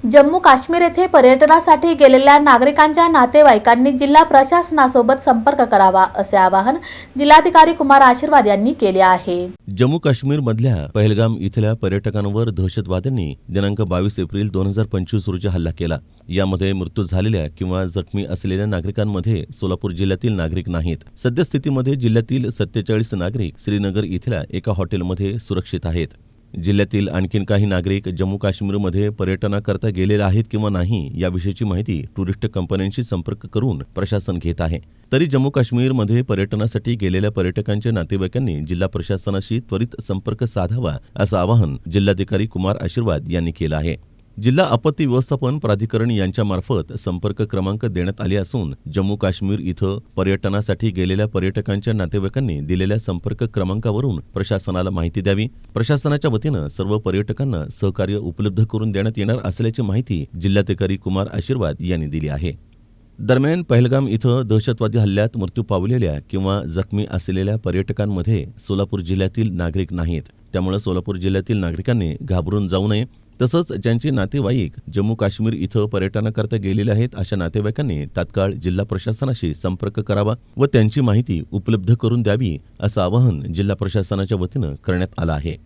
जम्मू काश्मीर येथे पर्यटनासाठी गेलेल्या नागरिकांच्या नातेवाईकांनी जिल्हा प्रशासनासोबत संपर्क करावा असे आवाहन जिल्हाधिकारी कुमार आशीर्वाद यांनी केले आहे। जम्मू काश्मीर मधल्या पहलगाम इथल्या पर्यटकांवर दहशतवाद्यांनी दिनांक 22 एप्रिल 2025 रोजी हल्ला केला। यामध्ये मृत्यू झालेल्या किंवा जखमी असलेल्या नागरिकांमध्ये सोलापूर जिल्ह्यातील नागरिक नाहीत। सद्यस्थितीमध्ये जिल्ह्यातील 47 नागरिक श्रीनगर इथल्या एका हॉटेलमध्ये सुरक्षित आहेत। जिल्ह्यातील आणखीन काही नागरिक जम्मू काश्मीरमध्ये पर्यटनाकरता गेलेले आहेत किंवा नाही याविषयीची माहिती टुरिस्ट कंपन्यांशी संपर्क करून प्रशासन घेत आहे। तरी जम्मू काश्मीरमध्ये पर्यटनासाठी गेलेल्या पर्यटकांच्या नातेवाईकांनी जिल्हा प्रशासनाशी त्वरित संपर्क साधावा असं आवाहन जिल्हाधिकारी कुमार आशीर्वाद यांनी केलं आहे। जिल्हा आपत्ती व्यवस्थापन प्राधिकरण यांच्यामार्फत संपर्क क्रमांक देण्यात आले असून जम्मू काश्मीर इथं पर्यटनासाठी गेलेल्या पर्यटकांच्या नातेवाईकांनी दिलेल्या संपर्क क्रमांकावरून प्रशासनाला माहिती द्यावी। प्रशासनाच्या वतीनं सर्व पर्यटकांना सहकार्य उपलब्ध करून देण्यात येणार असल्याची माहिती जिल्हाधिकारी कुमार आशीर्वाद यांनी दिली आहे। दरम्यान पहलगाम इथं दहशतवादी हल्ल्यात मृत्यू पावलेल्या किंवा जखमी असलेल्या पर्यटकांमध्ये सोलापूर जिल्ह्यातील नागरिक नाहीत। त्यामुळे सोलापूर जिल्ह्यातील नागरिकांनी घाबरून जाऊ नये। तसंच ज्यांचे नातेवाईक जम्मू काश्मीर इथं पर्यटनाकरता गेलेले आहेत अशा नातेवाईकांनी तात्काळ जिल्हा प्रशासनाशी संपर्क करावा व त्यांची माहिती उपलब्ध करून द्यावी असं आवाहन जिल्हा प्रशासनाच्या वतीनं करण्यात आलं आहे।